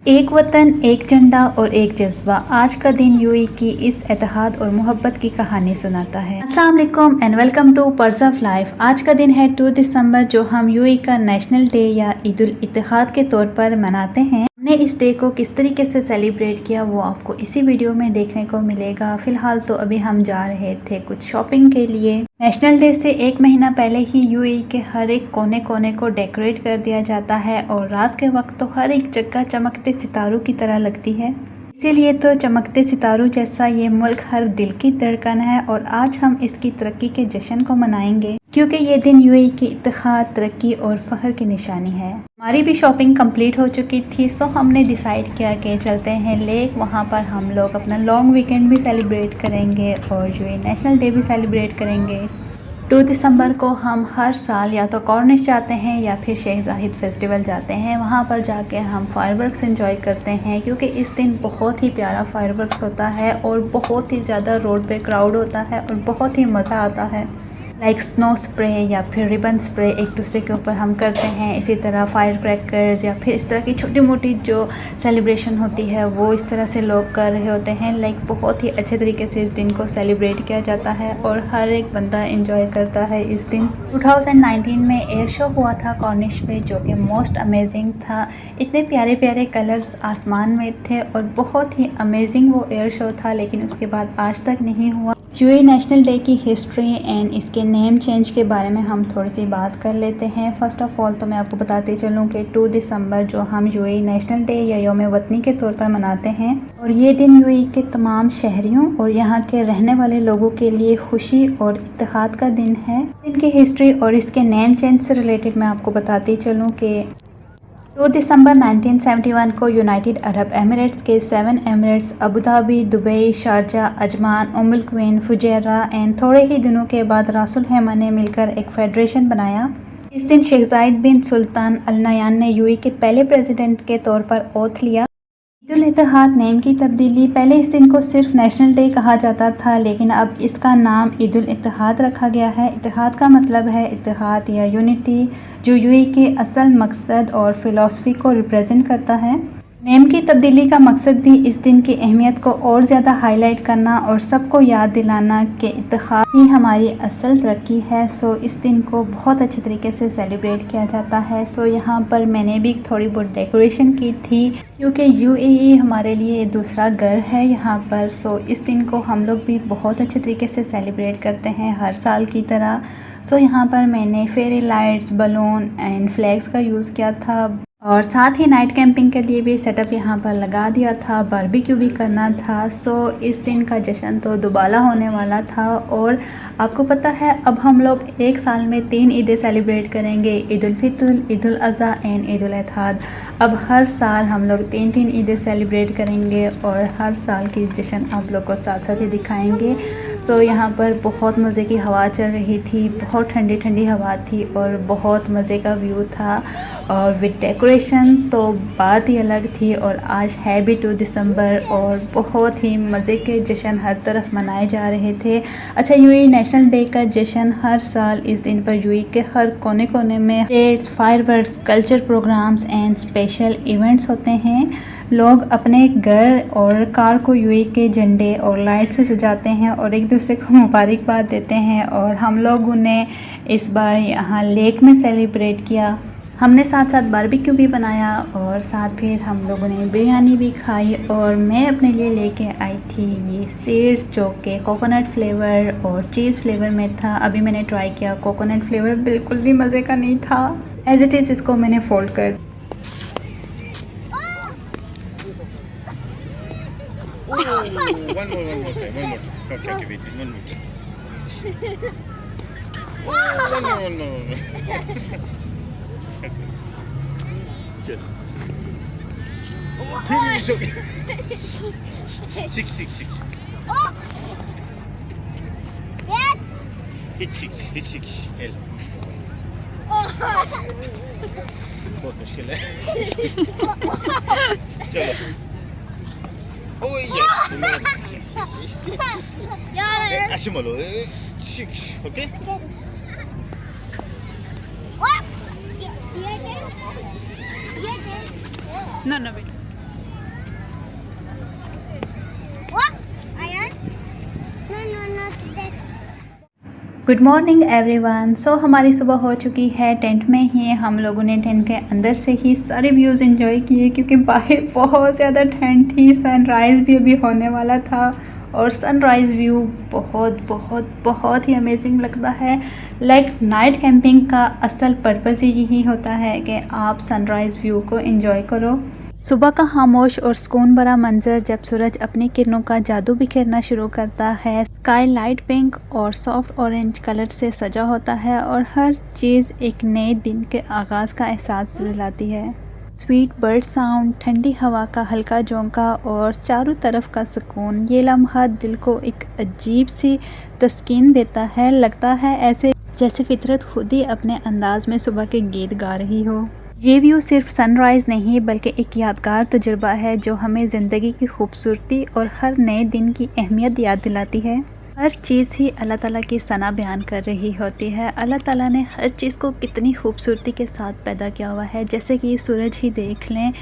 एक वतन, एक झंडा और एक जज्बा आज का दिन यूएई की इस इत्तेहाद और मोहब्बत की कहानी सुनाता है। अस्सलाम वालेकुम and welcome to purse of life. आज का दिन है 2 दिसंबर जो हम यूएई का नेशनल डे या ईद उल इत्तेहाद के तौर पर मनाते हैं। हमने इस डे को किस तरीके से सेलिब्रेट किया वो आपको इसी वीडियो में देखने को मिलेगा। फिलहाल तो अभी हम जा रहे थे कुछ शॉपिंग के लिए। नेशनल डे से एक महीना पहले ही यूएई के हर एक कोने कोने को डेकोरेट कर दिया जाता है और रात के वक्त तो हर एक जगह चमकते सितारों की तरह लगती है। इसीलिए तो चमकते सितारों जैसा ये मुल्क हर दिल की धड़कन है और आज हम इसकी तरक्की के जश्न को मनाएंगे क्योंकि ये दिन यूएई की इत्तेहाद, तरक्की और फख्र की निशानी है। हमारी भी शॉपिंग कंप्लीट हो चुकी थी, सो हमने डिसाइड किया कि चलते हैं लेक। वहाँ पर हम लोग अपना लॉन्ग वीकेंड भी सेलिब्रेट करेंगे और यूएई नेशनल डे भी सेलिब्रेट करेंगे। 2 दिसंबर को हम हर साल या तो कॉर्निश जाते हैं या फिर शेख जाहिद फेस्टिवल जाते हैं। वहाँ पर जाके हम फायरवर्क्स एंजॉय करते हैं क्योंकि इस दिन बहुत ही प्यारा फायरवर्क्स होता है और बहुत ही ज़्यादा रोड पे क्राउड होता है और बहुत ही मज़ा आता है। लाइक स्नो स्प्रे या फिर रिबन स्प्रे एक दूसरे के ऊपर हम करते हैं। इसी तरह फायर क्रैकर्स या फिर इस तरह की छोटी मोटी जो सेलिब्रेशन होती है वो इस तरह से लोग कर रहे होते हैं। लाइक बहुत ही अच्छे तरीके से इस दिन को सेलिब्रेट किया जाता है और हर एक बंदा एंजॉय करता है इस दिन। 2019 में एयर शो हुआ था कॉर्निश पे जो कि मोस्ट अमेजिंग था। इतने प्यारे प्यारे कलर्स आसमान में थे और बहुत ही अमेजिंग वो एयर शो था, लेकिन उसके बाद आज तक नहीं हुआ। यूएई नेशनल डे की हिस्ट्री एंड इसके नेम चेंज के बारे में हम थोड़ी सी बात कर लेते हैं। फर्स्ट ऑफ ऑल तो मैं आपको बताते चलूँ कि 2 दिसंबर जो हम यूएई नेशनल डे या यौम वतनी के तौर पर मनाते हैं और ये दिन यूएई के तमाम शहरियों और यहाँ के रहने वाले लोगों के लिए खुशी और इत्तेहाद का दिन है। इनकी हिस्ट्री और इसके नेम चेंज से रिलेटेड मैं आपको बताती चलूँ कि 2 दिसंबर 1971 को यूनाइटेड अरब एमिरेट्स के 7 emirates Abu Dhabi, Dubai, Sharjah, Ajman, Umm al Quwain, Fujairah and थोड़े ही दिनों के बाद रासुल खैमा ने मिलकर एक फेडरेशन बनाया। इस दिन शेख जायद बिन सुल्तान अल नयान ने यूएई के पहले प्रेसिडेंट के तौर पर ओथ लिया। ईद उल इत्तेहाद नेम की तब्दीली, पहले इस दिन को सिर्फ नेशनल डे कहा जाता था लेकिन अब इसका नाम ईद उल इत्तेहाद रखा गया है। इत्तेहाद का मतलब है इत्तेहाद या यूनिटी, जो यूएई के असल मकसद और फिलॉसफी को रिप्रेजेंट करता है। नेम की तब्दीली का मकसद भी इस दिन की अहमियत को और ज़्यादा हाईलाइट करना और सबको याद दिलाना कि इत्तेहाद ही हमारी असल तरक्की है। सो इस दिन को बहुत अच्छे तरीके से सेलिब्रेट किया जाता है। सो यहाँ पर मैंने भी थोड़ी बहुत डेकोरेशन की थी क्योंकि यूएई हमारे लिए दूसरा घर है यहाँ पर। सो इस दिन को हम लोग भी बहुत अच्छे तरीके से सेलिब्रेट करते हैं हर साल की तरह। सो यहाँ पर मैंने fairy lights, balloon and flags का यूज़ किया था और साथ ही नाइट कैंपिंग के लिए भी सेटअप यहाँ पर लगा दिया था। बारबेक्यू भी करना था। सो इस दिन का जश्न तो दुबाला होने वाला था और आपको पता है अब हम लोग एक साल में 3 ईदें सेलिब्रेट करेंगे, ईद उल फितर, ईद उल अज़हा एंड ईद उल इत्तेहाद। अब हर साल हम लोग 3-3 ईदें सेलिब्रेट करेंगे और हर साल की जश्न आप लोग को साथ साथ ही दिखाएंगे। सो यहाँ पर बहुत मज़े की हवा चल रही थी, बहुत ठंडी ठंडी हवा थी और बहुत मज़े का व्यू था और विद डेकोरेशन तो बात ही अलग थी। और आज है भी 2 दिसंबर और बहुत ही मज़े के जश्न हर तरफ मनाए जा रहे थे। अच्छा, यूएई नेशनल डे का जश्न हर साल इस दिन पर यूएई के हर कोने कोने में parades, fireworks, culture programs and special events होते हैं। लोग अपने घर और कार को यूएई के झंडे और लाइट से सजाते हैं और एक दूसरे को मुबारकबाद देते हैं और हम लोग उन्हें इस बार यहाँ लेक में सेलिब्रेट किया। हमने साथ साथ बारबेक्यू भी बनाया और साथ फिर हम लोगों ने बिरयानी भी खाई और मैं अपने लिए लेके आई थी ये सीड्स जो कि कोकोनट फ्लेवर और चीज़ फ्लेवर में था। अभी मैंने ट्राई किया, कोकोनट फ्लेवर बिल्कुल भी मज़े का नहीं था। एज इट इज़ इसको मैंने फोल्ड कर One more time. Okay, wait, one more. One more. Good. It's okay. Six. Oh! Get! Hit six. L. बहुत मुश्किल है। चलो। Oh yes. Ashimolo. 6. Okay. What? No, wait. What? Iron? No, no, not that. Good morning everyone. So हमारी सुबह हो चुकी है tent में ही। हम लोगों ने टेंट के अंदर से ही सारे व्यूज़ एंजॉय किए क्योंकि बाहर बहुत ज़्यादा ठंड थी। सनराइज़ भी अभी होने वाला था और सनराइज़ व्यू बहुत बहुत बहुत ही अमेजिंग लगता है। लाइक नाइट कैंपिंग का असल पर्पज़ ही यही होता है कि आप सनराइज़ व्यू को एंजॉय करो। सुबह का खामोश और सुकून भरा मंजर जब सूरज अपनी किरणों का जादू बिखेरना शुरू करता है। स्काई लाइट पिंक और सॉफ्ट ऑरेंज कलर से सजा होता है और हर चीज़ एक नए दिन के आगाज़ का एहसास दिलाती है। स्वीट बर्ड साउंड, ठंडी हवा का हल्का झोंका और चारों तरफ का सुकून, ये लम्हा दिल को एक अजीब सी तस्कीन देता है। लगता है ऐसे जैसे फितरत खुद ही अपने अंदाज में सुबह के गीत गा रही हो। ये व्यू सिर्फ सनराइज़ नहीं बल्कि एक यादगार तजुर्बा है जो हमें ज़िंदगी की खूबसूरती और हर नए दिन की अहमियत याद दिलाती है। हर चीज़ ही अल्लाह ताला की सना बयान कर रही होती है। अल्लाह ताला ने हर चीज़ को कितनी खूबसूरती के साथ पैदा किया हुआ है। जैसे कि सूरज ही देख लें,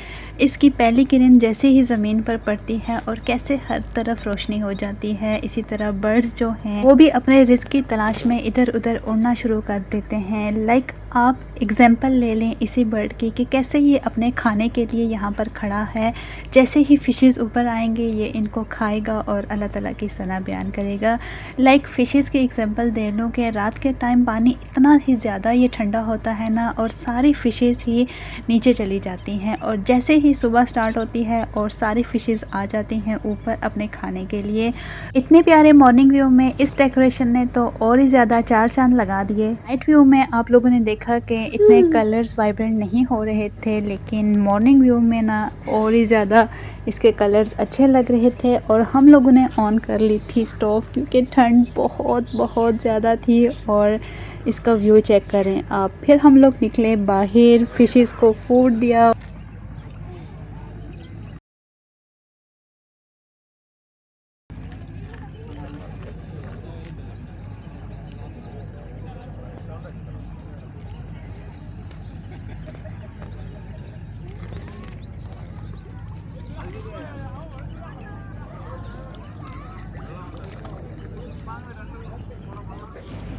इसकी पहली किरण जैसे ही ज़मीन पर पड़ती है और कैसे हर तरफ रोशनी हो जाती है। इसी तरह बर्ड्स जो हैं वो भी अपने रिज़्क़ की तलाश में इधर उधर उड़ना शुरू कर देते हैं। लाइक आप एग्जाम्पल ले लें इसी बर्ड की कि कैसे ये अपने खाने के लिए यहाँ पर खड़ा है। जैसे ही फ़िशेस ऊपर आएंगे ये इनको खाएगा और अल्लाह ताला की सना बयान करेगा। लाइक फ़िशेस की एग्जांपल दे लूँ कि रात के टाइम पानी इतना ही ज़्यादा ये ठंडा होता है ना और सारी फ़िशेस ही नीचे चली जाती हैं और जैसे ही सुबह स्टार्ट होती है और सारी फ़िशेस आ जाती हैं ऊपर अपने खाने के लिए। इतने प्यारे मॉर्निंग व्यू में इस डेकोरेशन ने तो और ही ज़्यादा चार चांद लगा दिए। नाइट व्यू में आप लोगों ने देखा कि इतने कलर्स वाइब्रेंट नहीं हो रहे थे, लेकिन मॉर्निंग व्यू में ना और ही ज़्यादा इसके कलर्स अच्छे लग रहे थे। और हम लोगों ने ऑन कर ली थी स्टोव क्योंकि ठंड बहुत बहुत ज़्यादा थी। और इसका व्यू चेक करें आप। फिर हम लोग निकले बाहर, फिशेस को फूड दिया।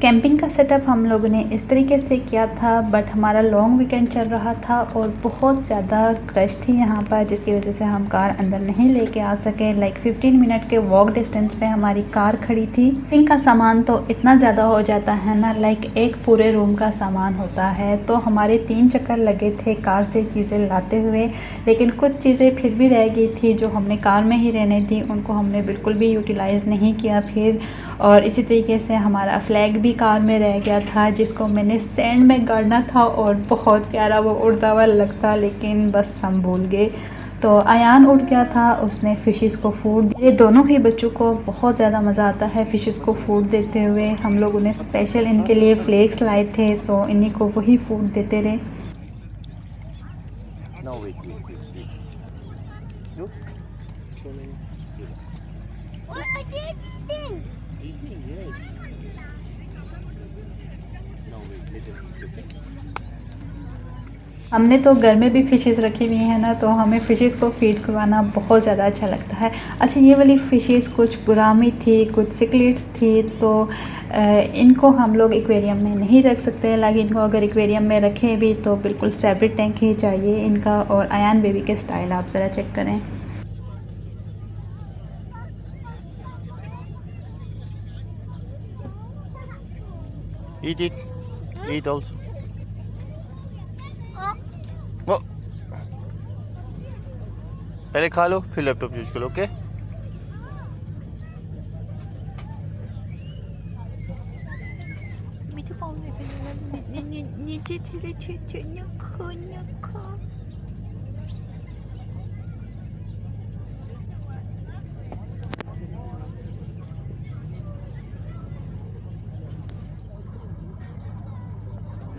कैंपिंग का सेटअप हम लोगों ने इस तरीके से किया था, बट हमारा लॉन्ग वीकेंड चल रहा था और बहुत ज़्यादा रश थी यहाँ पर, जिसकी वजह से हम कार अंदर नहीं लेके आ सके। लाइक 15 मिनट के वॉक डिस्टेंस पे हमारी कार खड़ी थी। कैंपिंग का सामान तो इतना ज़्यादा हो जाता है ना, लाइक एक पूरे रूम का सामान होता है। तो हमारे 3 चक्कर लगे थे कार से चीज़ें लाते हुए, लेकिन कुछ चीज़ें फिर भी रह गई थी जो हमने कार में ही रहने थी, उनको हमने बिल्कुल भी यूटिलाइज़ नहीं किया फिर। और इसी तरीके से हमारा फ्लैग भी कार में रह गया था जिसको मैंने सैंड में गाड़ना था और बहुत प्यारा वो उड़ता हुआ लगता, लेकिन बस हम भूल गए। तो अयान उड़ गया था, उसने फ़िशेस को फूड दिया। ये दोनों ही बच्चों को बहुत ज़्यादा मज़ा आता है फ़िशेस को फूड देते हुए। हम लोगों ने स्पेशल इनके लिए फ्लेक्स लाए थे, सो इन्हीं को वही फूड देते रहे। No, wait. Look. Swimming. What are you eating? Eating, yes. No, wait, let them eat, okay? हमने तो घर में भी फ़िशेस रखी हुई हैं ना, तो हमें फ़िशेस को फीड करवाना बहुत ज़्यादा अच्छा लगता है। अच्छा, ये वाली फ़िशेस कुछ गुरामी थी, कुछ सिक्लिड्स थी, तो इनको हम लोग एक्वेरियम में नहीं रख सकते। लेकिन इनको अगर एक्वेरियम में रखें भी तो बिल्कुल सेपरेट टैंक ही चाहिए इनका। और अयान बेबी के स्टाइल आप ज़रा चेक करें। Eat it. Eat also. Oh, वो पहले खा लो फिर लैपटॉप यूज करो, ओके?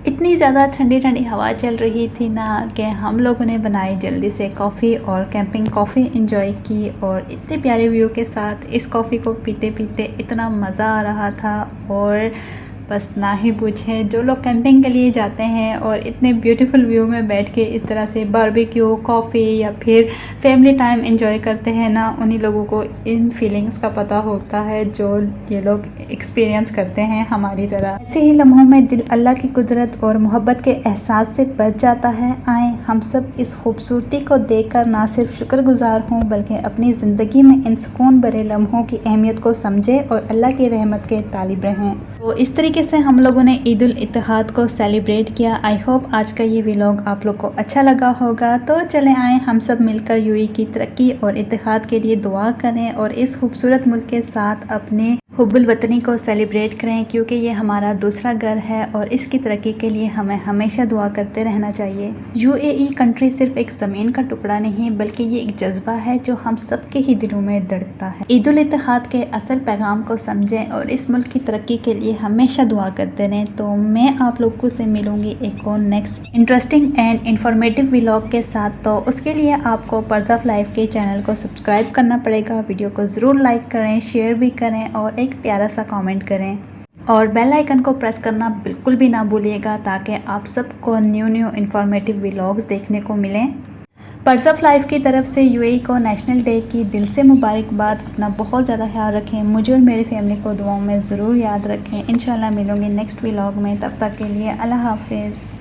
इतनी ज़्यादा ठंडी ठंडी हवा चल रही थी ना कि हम लोगों ने बनाई जल्दी से कॉफ़ी और कैंपिंग कॉफ़ी इंजॉय की। और इतने प्यारे व्यू के साथ इस कॉफ़ी को पीते पीते इतना मज़ा आ रहा था। और बस ना ही पूछें। जो लोग कैंपिंग के लिए जाते हैं और इतने ब्यूटीफुल व्यू में बैठ के इस तरह से बारबेक्यू, कॉफ़ी या फिर फैमिली टाइम एंजॉय करते हैं ना, उन्हीं लोगों को इन फीलिंग्स का पता होता है जो ये लोग एक्सपीरियंस करते हैं हमारी तरह। ऐसे ही लम्हों में दिल अल्लाह की कुदरत और मोहब्बत के एहसास से भर जाता है। आए हम सब इस खूबसूरती को देखकर ना सिर्फ शुक्रगुजार हों बल्कि अपनी ज़िंदगी में इन सुकून भरे लम्हों की अहमियत को समझें और अल्लाह की रहमत के तालिब रहें। तो इस तरीके से हम लोगों ने ईद उल इत्तेहाद को सेलिब्रेट किया। आई होप आज का ये व्लॉग आप लोग को अच्छा लगा होगा। तो चले आए हम सब मिलकर यूएई की तरक्की और इत्तेहाद के लिए दुआ करें और इस खूबसूरत मुल्क के साथ अपने हुब्बुल वतनी को सेलिब्रेट करें, क्योंकि ये हमारा दूसरा घर है और इसकी तरक्की के लिए हमें हमेशा दुआ करते रहना चाहिए। यूएई कंट्री सिर्फ एक ज़मीन का टुकड़ा नहीं बल्कि ये एक जज्बा है जो हम सब के ही दिलों में धड़कता है। ईद उल इत्तेहाद के असल पैगाम को समझें और इस मुल्क की तरक्की के लिए हमेशा दुआ करते रहें। तो मैं आप लोगों से मिलूंगी एक और next interesting and informative vlog के साथ। तो उसके लिए आपको पर्स ऑफ लाइफ के चैनल को सब्सक्राइब करना पड़ेगा। वीडियो को ज़रूर लाइक करें, शेयर भी करें और एक प्यारा सा कमेंट करें और बेल आइकन को प्रेस करना बिल्कुल भी ना भूलिएगा ताकि आप सबको न्यू इन्फॉर्मेटिव व्लॉग्स देखने को मिलें। पर्स ऑफ लाइफ की तरफ से यूएई को नेशनल डे की दिल से मुबारकबाद। अपना बहुत ज़्यादा ख्याल रखें, मुझे और मेरी फैमिली को दुआओं में ज़रूर याद रखें। इंशाल्लाह मिलूंगी नेक्स्ट व्लॉग में, तब तक के लिए अल्लाह हाफिज़।